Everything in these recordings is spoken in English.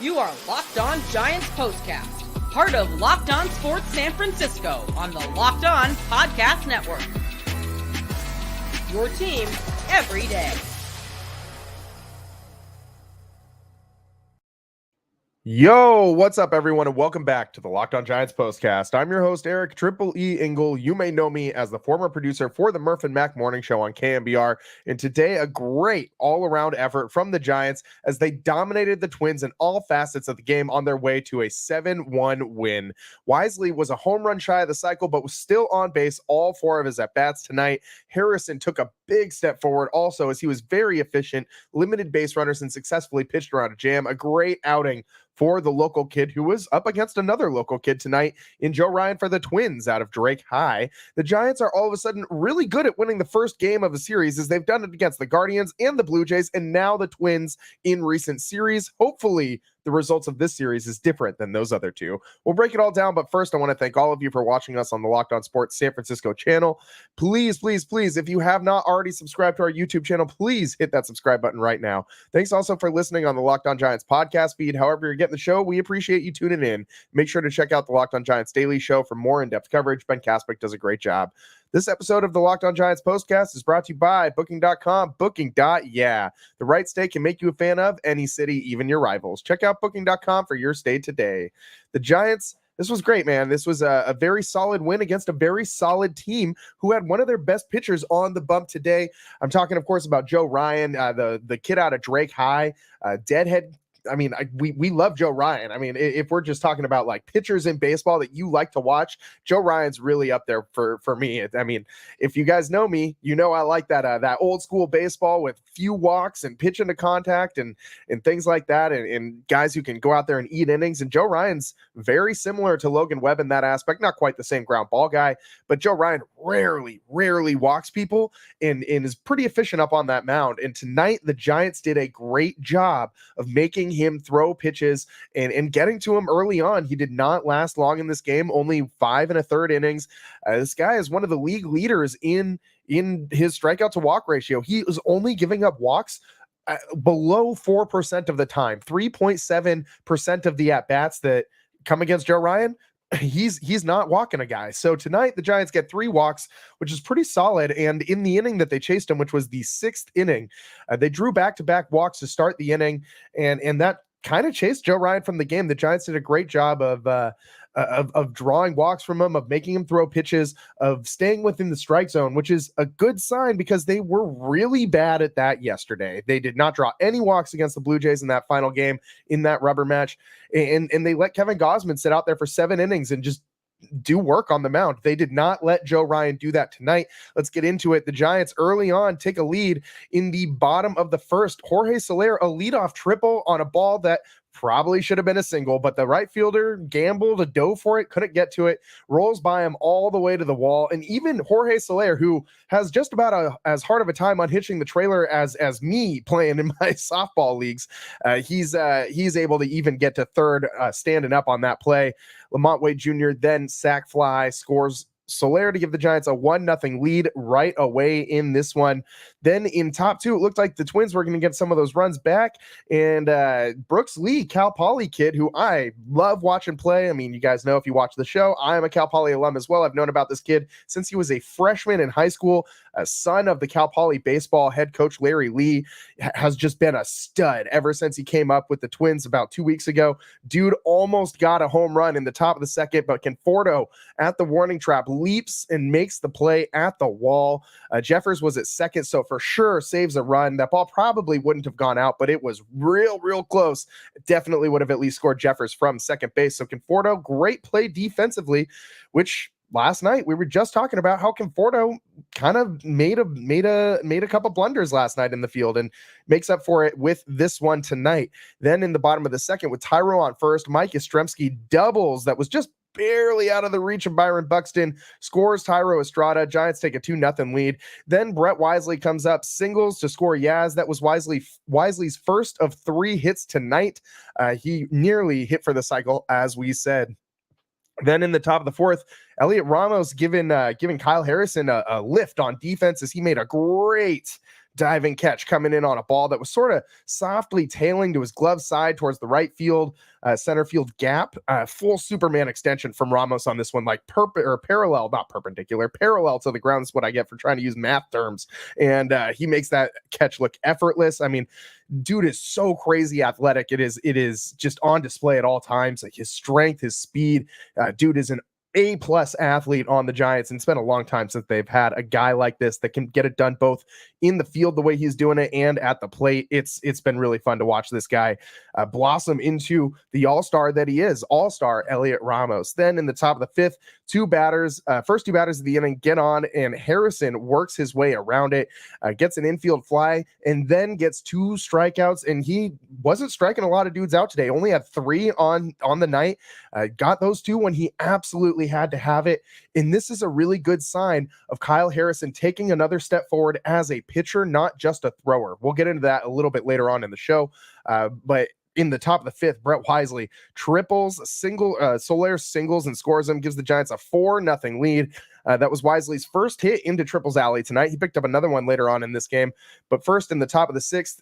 You are Locked On Giants Postcast, part of Locked On Sports San Francisco on the Locked On Podcast Network. Your team every day. Yo, what's up, everyone, and welcome back to the Locked On Giants Postcast. I'm your host, Eric Triple E Engel. You may know me as the former producer for the Murph and Mac Morning Show on KMBR. And today, a great all-around effort from the Giants as they dominated the Twins in all facets of the game on their way to a 7-1 win. Wisely was a home run shy of the cycle, but was still on base all four of his at-bats tonight. Harrison took a big step forward also as he was very efficient, limited base runners, and successfully pitched around a jam. A great outing for the local kid who was up against another local kid tonight in Joe Ryan for the Twins out of Drake High. The Giants are all of a sudden really good at winning the first game of a series as they've done it against the Guardians and the Blue Jays and now the Twins in recent series. Hopefully, the results of this series is different than those other two. We'll break it all down, but first I want to thank all of you for watching us on the Locked On Sports San Francisco channel. Please, if you have not already subscribed to our YouTube channel, please hit that subscribe button right now. Thanks also for listening on the Locked On Giants podcast feed. However you're getting the show, we appreciate you tuning in. Make sure to check out the Locked On Giants Daily Show for more in-depth coverage. Ben Kaspick does a great job. This episode of the Locked On Giants Postcast is brought to you by Booking.com. Booking.yeah. The right stay can make you a fan of any city, even your rivals. Check out Booking.com for your stay today. The Giants, this was great, man. This was a very solid win against a very solid team who had one of their best pitchers on the bump today. I'm talking, of course, about Joe Ryan, the kid out of Drake High, deadhead. I mean, we love Joe Ryan. I mean, if we're just talking about like pitchers in baseball that you like to watch, Joe Ryan's really up there for me. I mean, if you guys know me, you know I like that old school baseball with few walks and pitch into contact and things like that, and guys who can go out there and eat innings. And Joe Ryan's very similar to Logan Webb in that aspect. Not quite the same ground ball guy, but Joe Ryan rarely walks people and is pretty efficient up on that mound. And tonight, the Giants did a great job of making him throw pitches and getting to him early on. He did not last long in this game, only 5 1/3 innings. This guy is one of the league leaders in his strikeout to walk ratio. He is only giving up walks below 4% of the time, 3.7% of the at-bats that come against Joe Ryan. He's not walking a guy. So tonight the Giants get 3 walks, which is pretty solid. And in the inning that they chased him, which was the 6th inning, they drew back-to-back walks to start the inning, and that kind of chased Joe Ryan from the game. The Giants did a great job of drawing walks from him, of making him throw pitches, of staying within the strike zone, which is a good sign because they were really bad at that yesterday. They did not draw any walks against the Blue Jays in that final game in that rubber match, and they let Kevin Gausman sit out there for 7 innings and just do work on the mound. They did not let Joe Ryan do that tonight. Let's get into it. The Giants early on take a lead in the bottom of the first. Jorge Soler, a leadoff triple on a ball that probably should have been a single, but the right fielder gambled, dove for it, couldn't get to it, rolls by him all the way to the wall. And even Jorge Soler, who has just about as hard of a time unhitching the trailer as me playing in my softball leagues, he's able to even get to third standing up on that play. Lamont Wade Jr. then sac fly scores Soler to give the Giants a 1-0 lead right away in this one. Then in top 2, it looked like the Twins were going to get some of those runs back. And Brooks Lee, Cal Poly kid, who I love watching play. I mean, you guys know if you watch the show, I am a Cal Poly alum as well. I've known about this kid since he was a freshman in high school. A son of the Cal Poly baseball head coach Larry Lee, has just been a stud ever since he came up with the Twins about 2 weeks ago. Dude almost got a home run in the top of the second, but Conforto at the warning trap leaps and makes the play at the wall. Jeffers was at second, so for sure saves a run. That ball probably wouldn't have gone out, but it was real close. Definitely would have at least scored Jeffers from second base. So Conforto, great play defensively, which last night we were just talking about how Conforto kind of made a couple blunders last night in the field and makes up for it with this one tonight. Then in the bottom of the second with Tyro on first, Mike Yastrzemski doubles that was just barely out of the reach of Byron Buxton, scores Tyro Estrada. Giants take a 2-0 lead. Then Brett Wisely comes up, singles to score Yaz. That was Wisely's first of 3 hits tonight. He nearly hit for the cycle, as we said. Then in the top of the fourth, Elliot Ramos giving Kyle Harrison a lift on defense as he made a great diving catch coming in on a ball that was sort of softly tailing to his glove side towards the right field, center field gap. Full Superman extension from Ramos on this one, like parallel, not perpendicular, parallel to the ground is what I get for trying to use math terms. And he makes that catch look effortless. I mean, dude is so crazy athletic. It is just on display at all times. Like his strength, his speed. Dude is an A+ athlete on the Giants, and it's been a long time since they've had a guy like this that can get it done both in the field the way he's doing it and at the plate. It's been really fun to watch this guy blossom into the all-star that he is. All-star Elliot Ramos. Then in the top of the fifth, first two batters of the inning get on, and Harrison works his way around it, gets an infield fly, and then gets 2 strikeouts. And he wasn't striking a lot of dudes out today. Only had 3 on the night. Got those 2 when he absolutely had to have it. And this is a really good sign of Kyle Harrison taking another step forward as a pitcher, not just a thrower. We'll get into that a little bit later on in the show. But in the top of the fifth, Brett Wisely triples, Soler singles and scores them, gives the Giants a 4-0 lead. That was Wisely's first hit into Triples Alley tonight. He picked up another one later on in this game. But first, in the top of the sixth,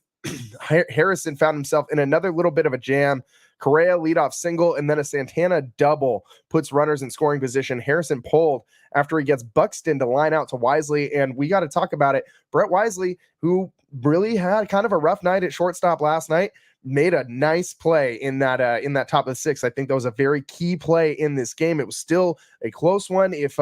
Harrison found himself in another little bit of a jam. Correa leadoff single, and then a Santana double puts runners in scoring position. Harrison pulled after he gets Buxton to line out to Wisely, and we got to talk about it. Brett Wisely, who really had kind of a rough night at shortstop last night, made a nice play in that top of the sixth. I think that was a very key play in this game. It was still a close one. If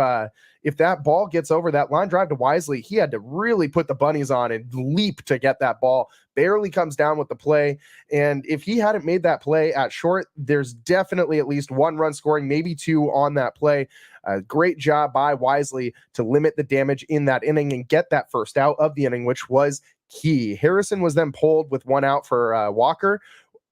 that ball gets over that line drive to Wisely, he had to really put the bunnies on and leap to get that ball. Barely comes down with the play. And if he hadn't made that play at short, there's definitely at least 1 run scoring, maybe 2 on that play. Great job by Wisely to limit the damage in that inning and get that first out of the inning, which was key. Harrison was then pulled with 1 out for Walker.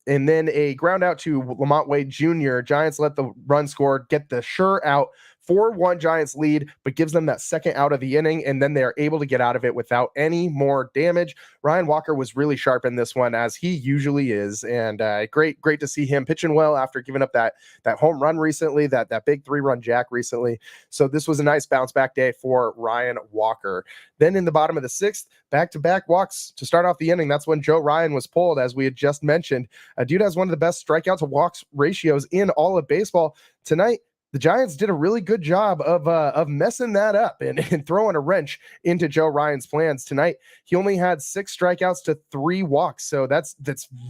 And then a ground out to Lamont Wade Jr. Giants let the run score, get the sure out. 4-1 Giants lead, but gives them that second out of the inning, and then they're able to get out of it without any more damage. Ryan Walker was really sharp in this one, as he usually is, and great to see him pitching well after giving up that home run recently, that big 3-run jack recently. So this was a nice bounce back day for Ryan Walker. Then in the bottom of the sixth, back-to-back walks to start off the inning. That's when Joe Ryan was pulled, as we had just mentioned. Dude has one of the best strikeout to walks ratios in all of baseball. Tonight, the Giants did a really good job of messing that up and throwing a wrench into Joe Ryan's plans. Tonight, he only had 6 strikeouts to 3 walks, so that's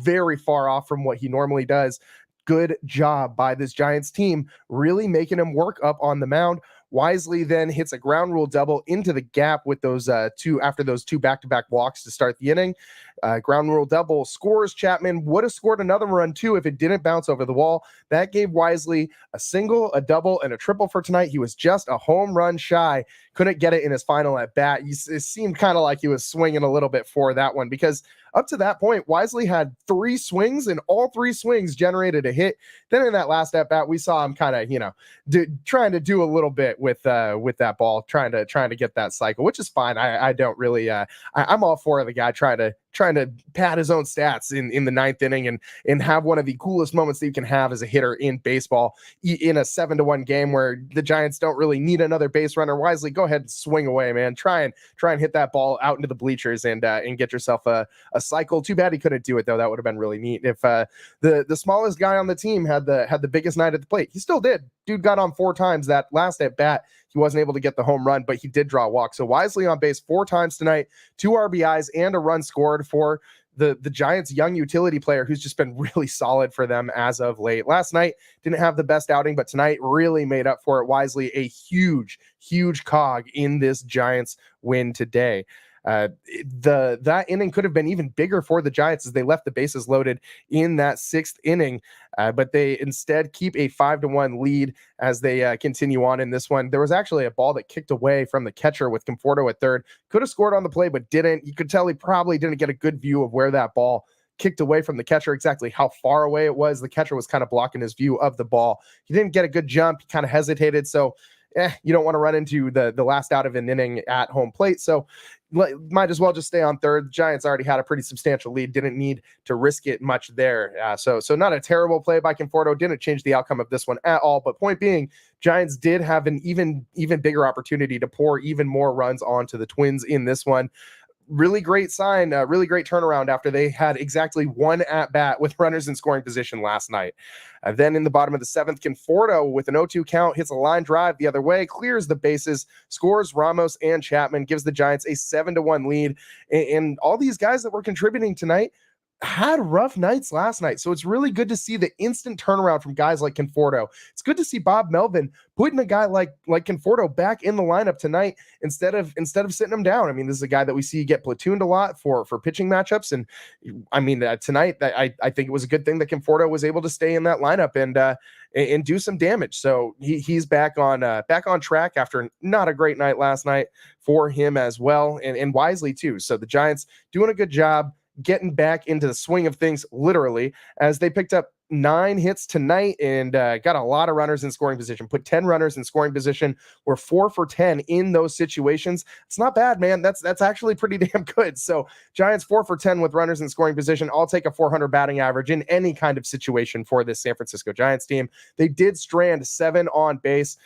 very far off from what he normally does. Good job by this Giants team, really making him work up on the mound. Wisely then hits a ground rule double into the gap with those 2 back-to-back walks to start the inning. Ground rule double scores. Chapman would have scored another run too if it didn't bounce over the wall. That gave Wisely a single, a double, and a triple for tonight. He was just a home run shy. Couldn't get it in his final at bat. It seemed kind of like he was swinging a little bit for that one, because up to that point, Wisely had 3 swings, and all 3 swings generated a hit. Then in that last at bat, we saw him kind of, trying to do a little bit with that ball, trying to get that cycle, which is fine. I don't really, I'm all for the guy trying to pad his own stats in the 9th inning and have one of the coolest moments that you can have as a hitter in baseball in a 7-1 game where the Giants don't really need another base runner. Wisely, go ahead and swing away, man. Try and hit that ball out into the bleachers and get yourself a cycle. Too bad he couldn't do it though. That would have been really neat if the smallest guy on the team had the biggest night at the plate. He still did. Dude got on 4 times. That last at bat, he wasn't able to get the home run, but he did draw a walk. So Wisely on base 4 times tonight, 2 RBIs and a run scored for the Giants' young utility player who's just been really solid for them as of late. Last night didn't have the best outing, but tonight really made up for it. Wisely, a huge cog in this Giants win today. That inning could have been even bigger for the Giants as they left the bases loaded in that 6th inning, but they instead keep a 5-1 lead as they continue on in this one. There was actually a ball that kicked away from the catcher with Conforto at third. Could have scored on the play, but didn't. You could tell he probably didn't get a good view of where that ball kicked away from the catcher, exactly how far away it was. The catcher was kind of blocking his view of the ball. He didn't get a good jump. He kind of hesitated. So you don't want to run into the last out of an inning at home plate. So might as well just stay on third. The Giants already had a pretty substantial lead. Didn't need to risk it much there. So not a terrible play by Conforto. Didn't change the outcome of this one at all. But point being, Giants did have an even bigger opportunity to pour even more runs onto the Twins in this one. really great sign, really great turnaround after they had exactly one at bat with runners in scoring position last night. Then in the bottom of the seventh, Conforto with an 0-2 count hits a line drive the other way, clears the bases, scores Ramos and Chapman, gives the Giants a 7-1 lead. And all these guys that were contributing tonight had rough nights last night. So it's really good to see the instant turnaround from guys like Conforto. It's good to see Bob Melvin putting a guy like Conforto back in the lineup tonight instead of sitting him down. I mean, this is a guy that we see get platooned a lot for pitching matchups. And I mean, tonight, I think it was a good thing that Conforto was able to stay in that lineup and do some damage. So he's back on track after not a great night last night for him as well, and wisely too. So the Giants doing a good job getting back into the swing of things, literally, as they picked up 9 hits tonight and got a lot of runners in scoring position, put 10 runners in scoring position. We're 4 for 10 in those situations. It's not bad, man. That's actually pretty damn good. So Giants 4 for 10 with runners in scoring position. I'll take a 400 batting average in any kind of situation for this San Francisco Giants team. They did strand 7 on base.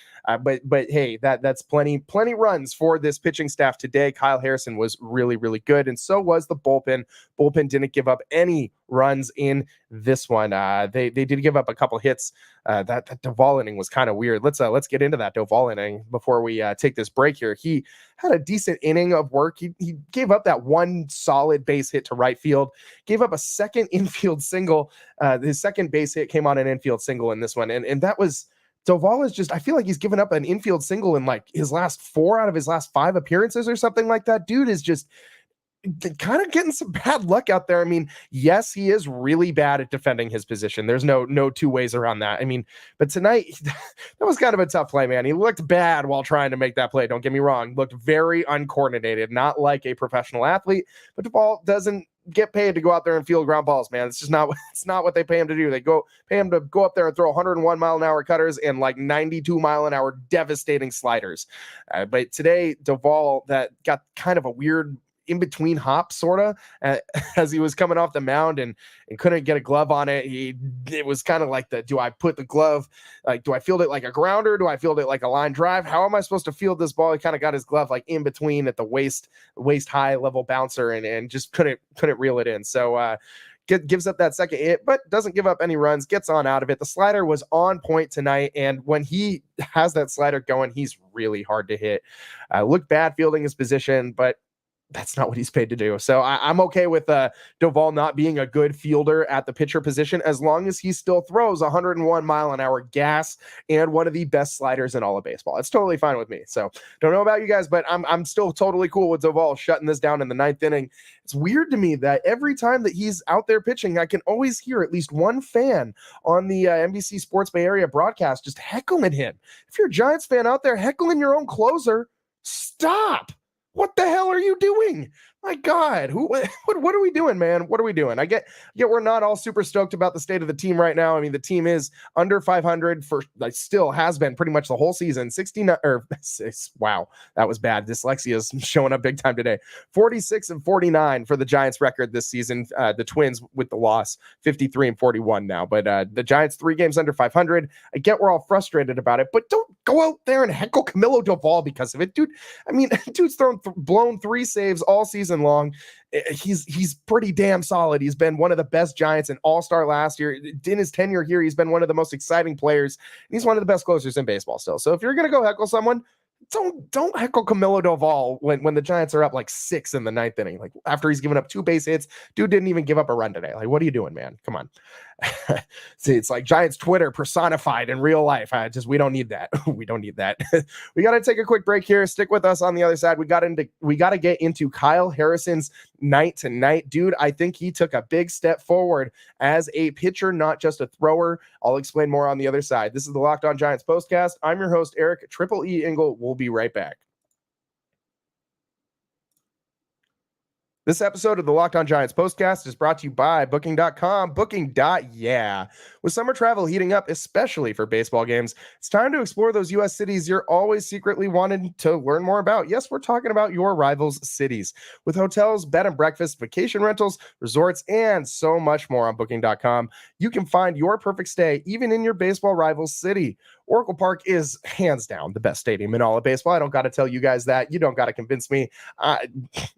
But hey, that's plenty runs for this pitching staff today. Kyle Harrison was really, really good, and so was the bullpen. Bullpen didn't give up any runs in this one. They did give up a couple hits. That Duvall inning was kind of weird. Let's get into that Duvall inning before we take this break here. He had a decent inning of work. He gave up that one solid base hit to right field, gave up a second infield single. His second base hit came on an infield single in this one, and that was. Duvall is just, I feel like he's given up an infield single in like his last 4 out of his last 5 appearances or something like that. Dude is just kind of getting some bad luck out there. I mean, yes, he is really bad at defending his position. There's no two ways around that. I mean, but tonight, that was kind of a tough play, man. He looked bad while trying to make that play. Don't get me wrong. Looked very uncoordinated, not like a professional athlete, but Duvall doesn't get paid to go out there and field ground balls, man. It's just not what they pay him to do. They pay him to go up there and throw 101 mile an hour cutters and like 92 mile an hour devastating sliders. But today, Duvall, that got kind of a weird in between hop sort of as he was coming off the mound and couldn't get a glove on it. It was kind of like do I put the glove, like, do I field it like a grounder? Do I field it like a line drive? How am I supposed to field this ball? He kind of got his glove like in between at the waist high level bouncer and just couldn't reel it in. So, gives up that second hit, but doesn't give up any runs, gets on out of it. The slider was on point tonight, and when he has that slider going, he's really hard to hit. Looked bad fielding his position, but that's not what he's paid to do. So I'm okay with Duvall not being a good fielder at the pitcher position as long as he still throws 101 mile an hour gas and one of the best sliders in all of baseball. It's totally fine with me. So don't know about you guys, but I'm still totally cool with Duvall shutting this down in the 9th inning. It's weird to me that every time that he's out there pitching, I can always hear at least one fan on the NBC Sports Bay Area broadcast just heckling him. If you're a Giants fan out there heckling your own closer, stop. What the hell are you doing? My God, what are we doing, man? What are we doing? I get we're not all super stoked about the state of the team right now. I mean, the team is under 500 for like still has been pretty much the whole season. 69 or wow, that was bad. Dyslexia is showing up big time today. 46-49 for the Giants record this season. The Twins with the loss, 53-41 now. But the Giants 3 games under 500. I get we're all frustrated about it, but don't go out there and heckle Camilo Duvall because of it, dude. I mean, dude's blown 3 saves all season long. He's pretty damn solid. He's been one of the best Giants, an all-star last year. In his tenure here, he's been one of the most exciting players. He's one of the best closers in baseball still. So if you're going to go heckle someone, don't heckle Camilo Duvall when the Giants are up like 6 in the 9th inning. Like after he's given up 2 base hits, dude didn't even give up a run today. Like, what are you doing, man? Come on. See, it's like Giants Twitter personified in real life. We don't need that. We don't need that. We got to take a quick break here. Stick with us on the other side. We got to get into Kyle Harrison's night tonight. Dude, I think he took a big step forward as a pitcher, not just a thrower. I'll explain more on the other side. This is the Locked On Giants postcast. I'm your host, Eric Triple E Engel. We'll be right back. This episode of the Locked On Giants postcast is brought to you by Booking.com. Booking.yeah. With summer travel heating up, especially for baseball games, it's time to explore those U.S. cities you're always secretly wanted to learn more about. Yes, we're talking about your rivals' cities. With hotels, bed and breakfast, vacation rentals, resorts, and so much more on Booking.com, you can find your perfect stay even in your baseball rival's city. Oracle Park is hands down the best stadium in all of baseball. I don't got to tell you guys that. You don't got to convince me.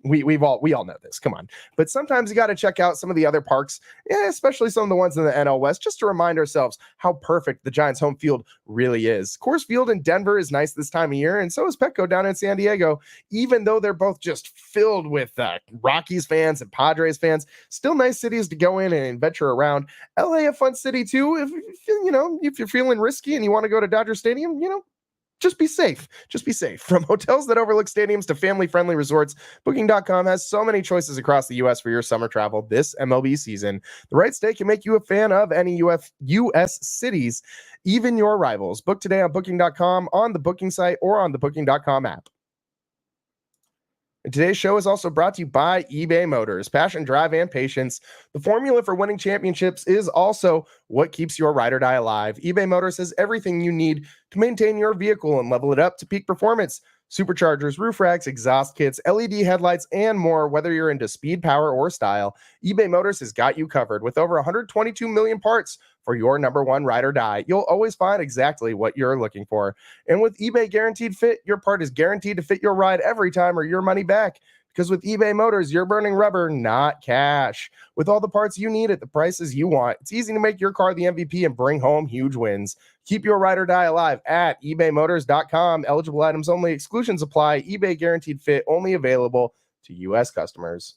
We all know this. Come on. But sometimes you got to check out some of the other parks, especially some of the ones in the NL West, just to remind ourselves how perfect the Giants' home field really is. Coors Field in Denver is nice this time of year, and so is Petco down in San Diego. Even though they're both just filled with Rockies fans and Padres fans, still nice cities to go in and venture around. LA, a fun city too. If you're feeling risky and you want to go to Dodger Stadium, just be safe. Just be safe. From hotels that overlook stadiums to family-friendly resorts, Booking.com has so many choices across the U.S. for your summer travel this MLB season. The right stay can make you a fan of any U.S. cities, even your rivals. Book today on Booking.com, on the booking site, or on the Booking.com app. And today's show is also brought to you by eBay Motors. Passion, drive, and patience. The formula for winning championships is also what keeps your ride or die alive. eBay Motors has everything you need to maintain your vehicle and level it up to peak performance. Superchargers, roof racks, exhaust kits, LED headlights, and more. Whether you're into speed, power, or style, eBay Motors has got you covered. With over 122 million parts for your number one ride or die, you'll always find exactly what you're looking for. And with eBay Guaranteed Fit, your part is guaranteed to fit your ride every time or your money back. Because with eBay Motors, you're burning rubber, not cash. With all the parts you need at the prices you want, it's easy to make your car the MVP and bring home huge wins. Keep your ride or die alive at ebaymotors.com. Eligible items only. Exclusions apply. eBay Guaranteed Fit only available to U.S. customers.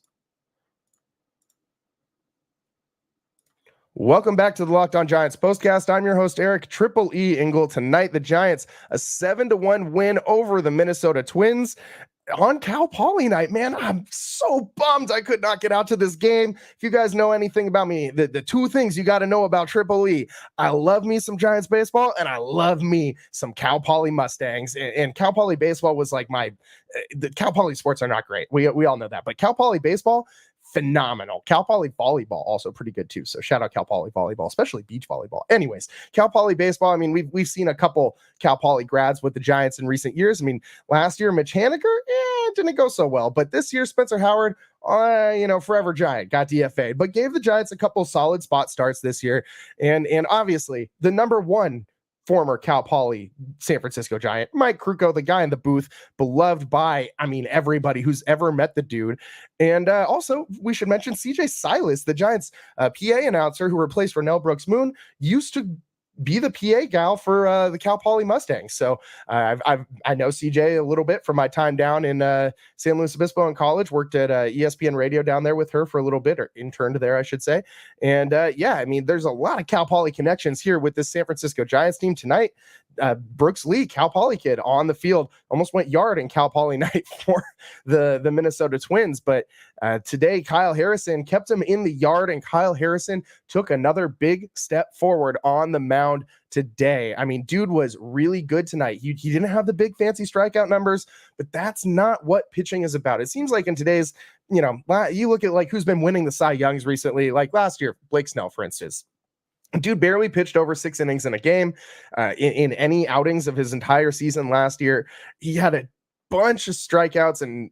Welcome back to the Locked On Giants postcast. I'm your host, Eric Triple E Engel. Tonight, the Giants, a 7-1 win over the Minnesota Twins. On Cal Poly night, man, I'm so bummed I could not get out to this game. If you guys know anything about me, the two things you got to know about Triple E, I love me some Giants baseball, and I love me some Cal Poly Mustangs. And Cal Poly baseball was like the Cal Poly sports are not great. We all know that, but Cal Poly baseball, phenomenal. Cal Poly volleyball also pretty good too. So shout out Cal Poly volleyball, especially beach volleyball. Anyways, Cal Poly baseball. I mean, we've seen a couple Cal Poly grads with the Giants in recent years. I mean, last year Mitch Haniger, it didn't go so well, but this year Spencer Howard, forever Giant, got DFA'd, but gave the Giants a couple solid spot starts this year, and obviously the number one former Cal Poly San Francisco Giant, Mike Krukow, the guy in the booth, beloved by, everybody who's ever met the dude. And also, we should mention CJ Stylist, the Giants PA announcer who replaced Ronnell Brooks-Moon, used to be the PA gal for the Cal Poly Mustangs. So I know CJ a little bit from my time down in San Luis Obispo in college, worked at ESPN radio down there with her for a little bit, or interned there, I should say. And there's a lot of Cal Poly connections here with this San Francisco Giants team tonight. Brooks Lee, Cal Poly kid, on the field, almost went yard in Cal Poly night for the Minnesota Twins. But today, Kyle Harrison kept him in the yard, and Kyle Harrison took another big step forward on the mound today. I mean, dude was really good tonight. He didn't have the big fancy strikeout numbers, but that's not what pitching is about. It seems like in today's, you look at like who's been winning the Cy Youngs recently, like last year, Blake Snell, for instance. Dude barely pitched over 6 innings in a game in any outings of his entire season last year. He had a bunch of strikeouts and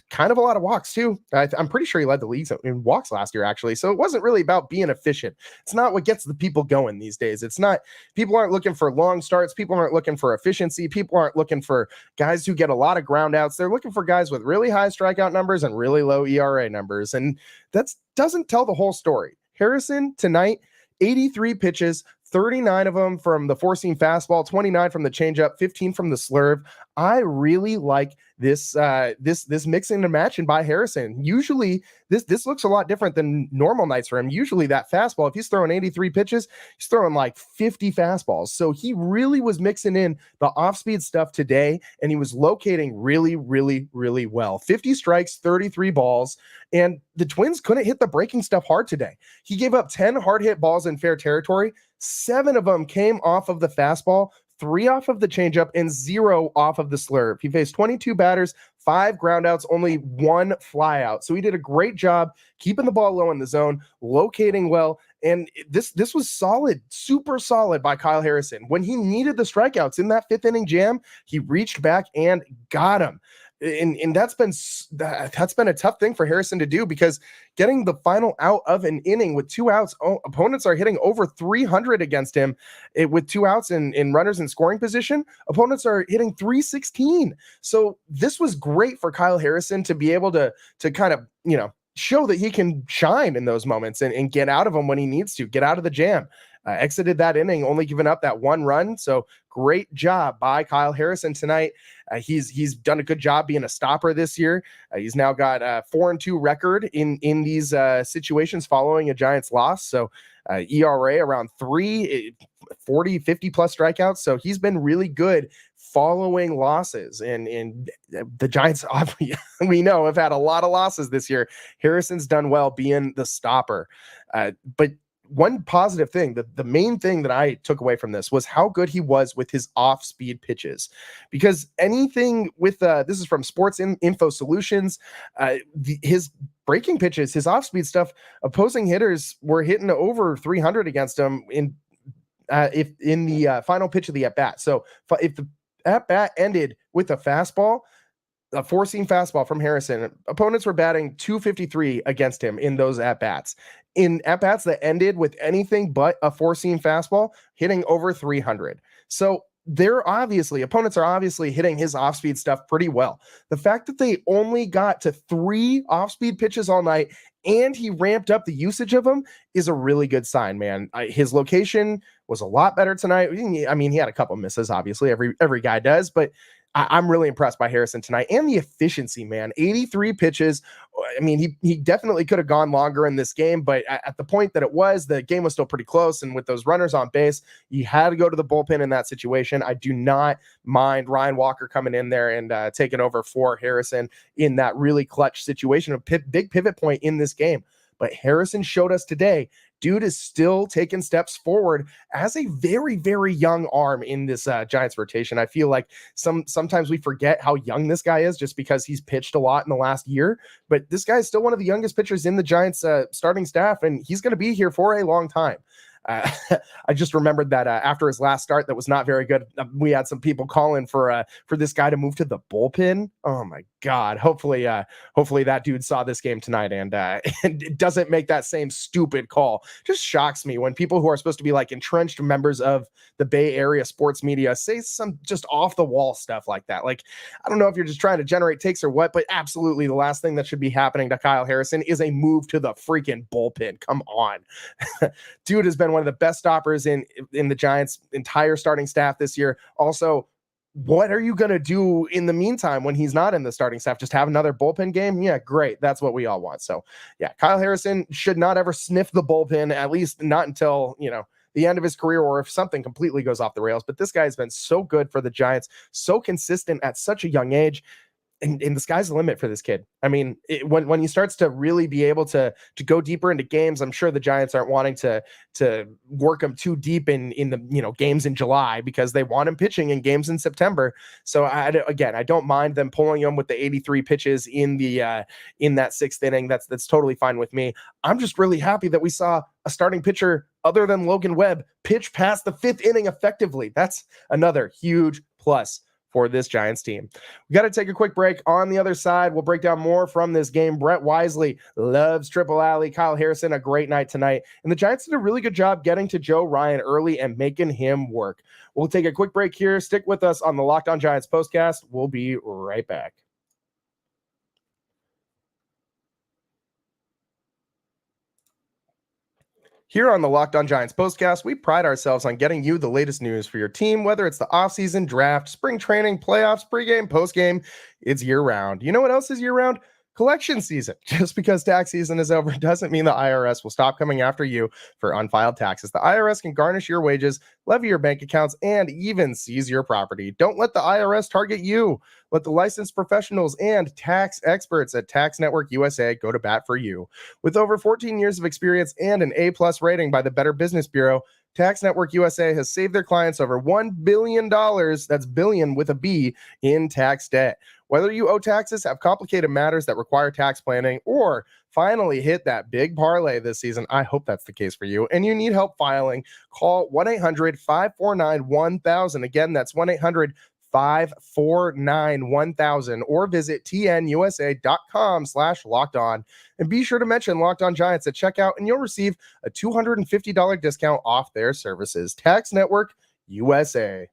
kind of a lot of walks too. I'm pretty sure he led the league in walks last year, actually. So it wasn't really about being efficient. It's not what gets the people going these days. It's not, people aren't looking for long starts. People aren't looking for efficiency. People aren't looking for guys who get a lot of ground outs. They're looking for guys with really high strikeout numbers and really low ERA numbers. And that doesn't tell the whole story. Harrison tonight, 83 pitches, 39 of them from the four-seam fastball, 29 from the changeup, 15 from the slurve. I really like this mixing and matching by Harrison. Usually this looks a lot different than normal nights for him. Usually that fastball, if he's throwing 83 pitches, he's throwing like 50 fastballs. So he really was mixing in the off-speed stuff today, and he was locating really, really, really well. 50 strikes, 33 balls, and the Twins couldn't hit the breaking stuff hard today. He gave up 10 hard-hit balls in fair territory. 7 of them came off of the fastball, 3 off of the changeup, and 0 off of the slurve. He faced 22 batters, 5 groundouts, only 1 flyout. So he did a great job keeping the ball low in the zone, locating well, and this was solid, super solid by Kyle Harrison. When he needed the strikeouts in that 5th inning jam, he reached back and got him. And that's been a tough thing for Harrison to do, because getting the final out of an inning with 2 outs, opponents are hitting over 300 against him with 2 outs in runners in scoring position. Opponents are hitting 316. So this was great for Kyle Harrison to be able to kind of, show that he can shine in those moments and get out of them when he needs to, get out of the jam. Exited that inning, only giving up that 1 run. So great job by Kyle Harrison tonight. He's done a good job being a stopper this year. He's now got a 4-2 record in these situations following a Giants loss. So ERA around 3, 40, 50 plus strikeouts. So he's been really good following losses. And the Giants, we know, have had a lot of losses this year. Harrison's done well being the stopper. But one positive thing, the main thing that I took away from this was how good he was with his off-speed pitches. Because anything with this is from Sports Info Solutions, his breaking pitches, his off-speed stuff, opposing hitters were hitting over 300 against him in the final pitch of the at-bat. So if the at-bat ended with a fastball, a 4-seam fastball from Harrison, opponents were batting 253 against him in those at-bats. In at-bats that ended with anything but a 4-seam fastball, hitting over 300. So opponents are obviously hitting his off-speed stuff pretty well. The fact that they only got to 3 off-speed pitches all night and he ramped up the usage of them is a really good sign, man. His location was a lot better tonight. I mean, he had a couple misses, obviously. Every guy does, but I'm really impressed by Harrison tonight and the efficiency, man. 83 pitches. I mean, he definitely could have gone longer in this game, but at the point that the game was still pretty close. And with those runners on base, you had to go to the bullpen in that situation. I do not mind Ryan Walker coming in there and taking over for Harrison in that really clutch situation, a big pivot point in this game. But Harrison showed us today, dude is still taking steps forward as a very, very young arm in this Giants rotation. I feel like sometimes we forget how young this guy is just because he's pitched a lot in the last year. But this guy is still one of the youngest pitchers in the Giants starting staff, and he's going to be here for a long time. I just remembered that after his last start that was not very good, we had some people calling for this guy to move to the bullpen. Oh my God. Hopefully that dude saw this game tonight and it doesn't make that same stupid call. Just shocks me when people who are supposed to be like entrenched members of the Bay Area sports media say some just off the wall stuff like that. Like, I don't know if you're just trying to generate takes or what, but absolutely the last thing that should be happening to Kyle Harrison is a move to the freaking bullpen. Come on. Dude has been one of the best stoppers in the Giants' entire starting staff this year. Also, what are you going to do in the meantime when he's not in the starting staff? Just have another bullpen game? Yeah, great. That's what we all want. So, yeah, Kyle Harrison should not ever sniff the bullpen, at least not until, the end of his career or if something completely goes off the rails. But this guy has been so good for the Giants, so consistent at such a young age. And the sky's the limit for this kid. I mean, when he starts to really be able to go deeper into games, I'm sure the Giants aren't wanting to work him too deep in the games in July because they want him pitching in games in September. So I don't mind them pulling him with the 83 pitches in that 6th inning. That's totally fine with me. I'm just really happy that we saw a starting pitcher other than Logan Webb pitch past the 5th inning effectively. That's another huge plus for this Giants team. We got to take a quick break. On the other side, we'll break down more from this game. Brett Wisely loves Triple Alley. Kyle Harrison, a great night tonight. And the Giants did a really good job getting to Joe Ryan early and making him work. We'll take a quick break here. Stick with us on the Locked On Giants postcast. We'll be right back. Here on the Locked On Giants postcast, we pride ourselves on getting you the latest news for your team, whether it's the offseason, draft, spring training, playoffs, pregame, postgame. It's year-round. You know what else is year-round? Collection season. Just because tax season is over doesn't mean the IRS will stop coming after you for unfiled taxes. The IRS can garnish your wages, levy your bank accounts, and even seize your property. Don't let the IRS target you. Let the licensed professionals and tax experts at Tax Network USA go to bat for you. With over 14 years of experience and an A+ rating by the Better Business Bureau, Tax Network USA has saved their clients over $1 billion, that's billion with a B, in tax debt. Whether you owe taxes, have complicated matters that require tax planning, or finally hit that big parlay this season, I hope that's the case for you, and you need help filing, call 1-800-549-1000. Again, that's 1-800 549-1000 or visit tnusa.com/lockedon. And be sure to mention Locked On Giants at checkout, and you'll receive a $250 discount off their services. Tax Network USA.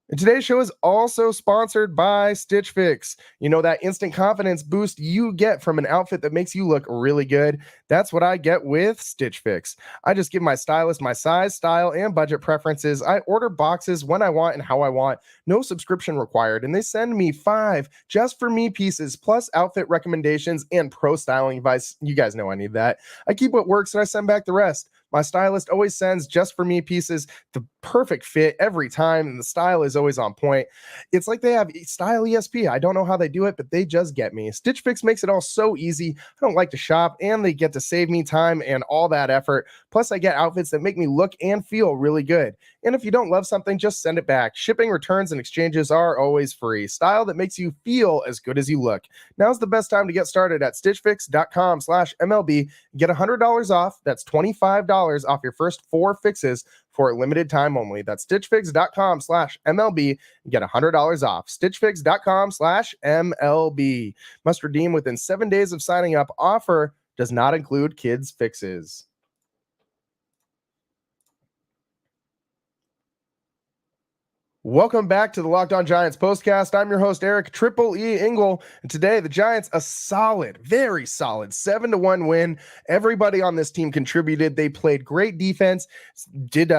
And today's show is also sponsored by Stitch Fix. You know, that instant confidence boost you get from an outfit that makes you look really good. That's what I get with Stitch Fix. I just give my stylist my size, style, and budget preferences. I order boxes when I want and how I want. No subscription required. And they send me 5 just for me pieces, plus outfit recommendations and pro styling advice. You guys know I need that. I keep what works and I send back the rest. My stylist always sends just for me pieces, the perfect fit every time, and the style is always on point. It's like they have style ESP. I don't know how they do it, but they just get me. Stitch Fix makes it all so easy. I don't like to shop, and they get to save me time and all that effort. Plus, I get outfits that make me look and feel really good. And if you don't love something, just send it back. Shipping, returns, and exchanges are always free. Style that makes you feel as good as you look. Now's the best time to get started at stitchfix.com/MLB. Get $100 off. That's $25 off your first 4 fixes for a limited time only. That's stitchfix.com/MLB and get $100 off. stitchfix.com/MLB. Must redeem within 7 days of signing up. Offer does not include kids fixes. Welcome back to the Locked On Giants postcast. I'm your host, Eric Triple E Engel. And today, the Giants, a solid, very solid 7-1 win. Everybody on this team contributed. They played great defense, did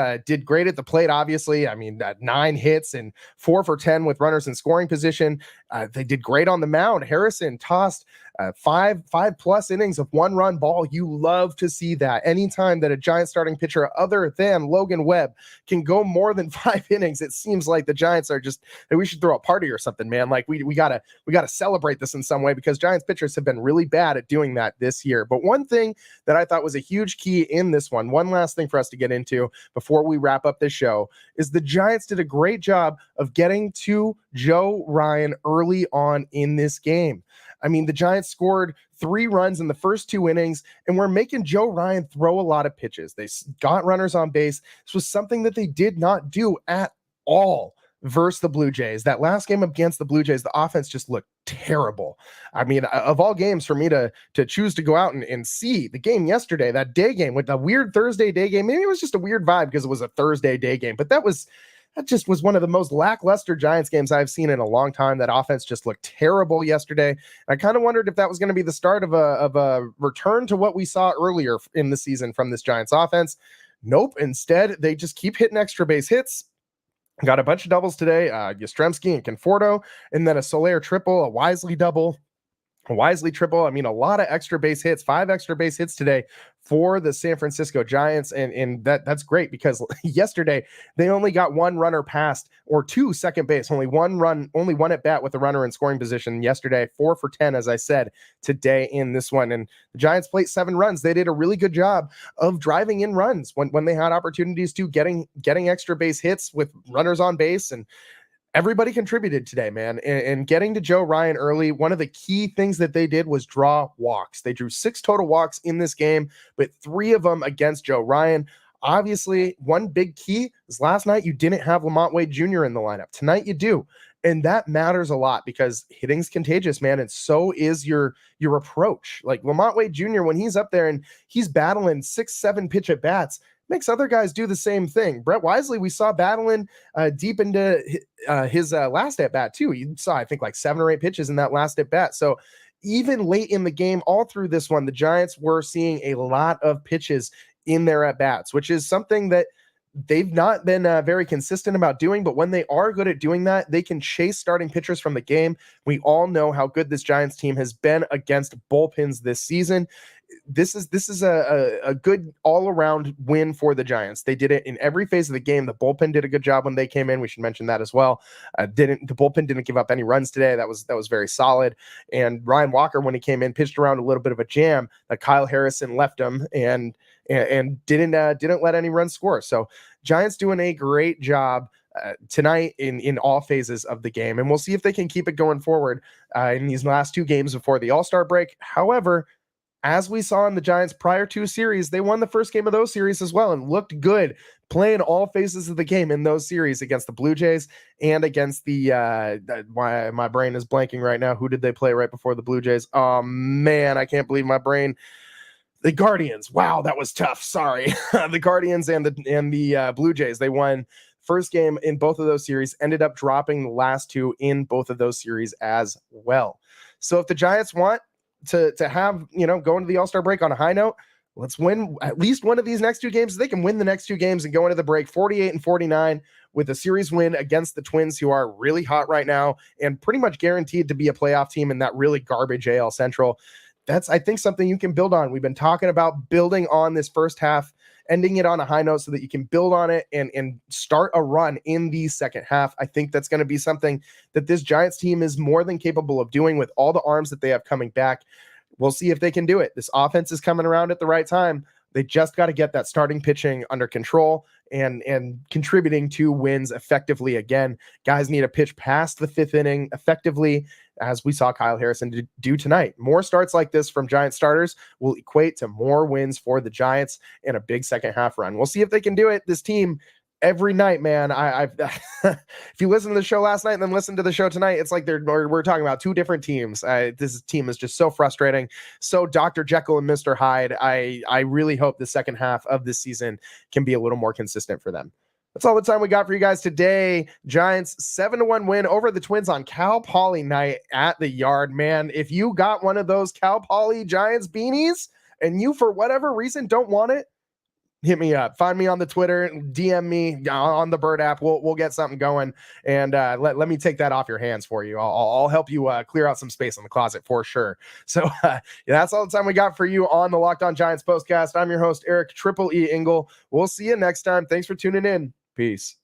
great at the plate, obviously. I mean, 9 hits and 4 for 10 with runners in scoring position. They did great on the mound. Harrison tossed 5+ innings of 1-run ball. You love to see that. Anytime that a Giants starting pitcher other than Logan Webb can go more than 5 innings, it seems like the Giants are just, we should throw a party or something, man. Like we gotta celebrate this in some way, because Giants pitchers have been really bad at doing that this year. But one thing that I thought was a huge key in this one last thing for us to get into before we wrap up this show, is the Giants did a great job of getting to Joe Ryan early on in this game. I mean, the Giants scored 3 runs in the first 2 innings, and we're making Joe Ryan throw a lot of pitches. They got runners on base. This was something that they did not do at all versus the Blue Jays. That last game against the Blue Jays, the offense just looked terrible. I mean, of all games for me to choose to go out and see, the game yesterday, that day game with the weird Thursday day game, maybe it was just a weird vibe because it was a Thursday day game, but that just was one of the most lackluster Giants games I've seen in a long time. That offense just looked terrible yesterday. I kind of wondered if that was going to be the start of a return to what we saw earlier in the season from this Giants offense. Nope. Instead, they just keep hitting extra base hits. Got a bunch of doubles today, Yastrzemski and Conforto, and then a Soler triple, a Wisely double, a Wisely triple. I mean, a lot of extra base hits, 5 extra base hits today for the San Francisco Giants. And that's great, because yesterday they only got 1 runner past, or 2 second base, only one at bat with a runner in scoring position yesterday. 4 for 10, as I said, today in this one. And the Giants played 7 runs. They did a really good job of driving in runs when they had opportunities to, getting extra base hits with runners on base, and everybody contributed today, man. And getting to Joe Ryan early, one of the key things that they did was draw walks. They drew 6 total walks in this game, but 3 of them against Joe Ryan. Obviously, one big key is last night you didn't have Lamont Wade Jr. in the lineup. Tonight you do. And that matters a lot, because hitting's contagious, man. And so is your approach. Like Lamont Wade Jr., when he's up there and he's battling 6-7 pitch at bats, makes other guys do the same thing. Brett Wisely, we saw battling deep into his last at bat too. You saw, I think, like 7 or 8 pitches in that last at bat. So even late in the game, all through this one, the Giants were seeing a lot of pitches in their at bats, which is something that they've not been very consistent about doing. But when they are good at doing that, they can chase starting pitchers from the game. We all know how good this Giants team has been against bullpens this season. This is a good all-around win for the Giants. They did it in every phase of the game. The bullpen did a good job when they came in. We should mention that as well. The bullpen didn't give up any runs today. That was very solid. And Ryan Walker, when he came in, pitched around a little bit of a jam that Kyle Harrison left him, and didn't let any runs score. So Giants doing a great job tonight in all phases of the game, and we'll see if they can keep it going forward in these last 2 games before the All-Star break. However, as we saw in the Giants' prior 2 series, they won the first game of those series as well and looked good playing all phases of the game in those series against the Blue Jays and against my brain is blanking right now. Who did they play right before the Blue Jays? Oh man, I can't believe my brain. The Guardians. Wow, that was tough. Sorry. The Guardians and the Blue Jays. They won first game in both of those series, ended up dropping the last two in both of those series as well. So if the Giants want to have, go into the All-Star break on a high note, let's win at least one of these next two games. They can win the next two games and go into the break 48-49 with a series win against the Twins, who are really hot right now and pretty much guaranteed to be a playoff team in that really garbage AL Central. That's, I think, something you can build on. We've been talking about building on this first half, ending it on a high note so that you can build on it and start a run in the second half. I think that's going to be something that this Giants team is more than capable of doing with all the arms that they have coming back. We'll see if they can do it. This offense is coming around at the right time. They just got to get that starting pitching under control and contributing to wins effectively again. Guys need to pitch past the fifth inning effectively, as we saw Kyle Harrison do tonight. More starts like this from Giant starters will equate to more wins for the Giants and a big second half run. We'll see if they can do it. This team every night, man. I've if you listen to the show last night and then listen to the show tonight, it's like we're talking about two different teams. This team is just so frustrating. So Dr. Jekyll and Mr. Hyde. I really hope the second half of this season can be a little more consistent for them. That's all the time we got for you guys today. Giants 7-1 win over the Twins on Cal Poly night at the Yard. Man, if you got one of those Cal Poly Giants beanies and you, for whatever reason, don't want it, hit me up. Find me on the Twitter, DM me on the Bird app. We'll get something going, and let me take that off your hands for you. I'll help you clear out some space in the closet for sure. So that's all the time we got for you on the Locked On Giants postcast. I'm your host, Eric Triple E Engel. We'll see you next time. Thanks for tuning in. Peace.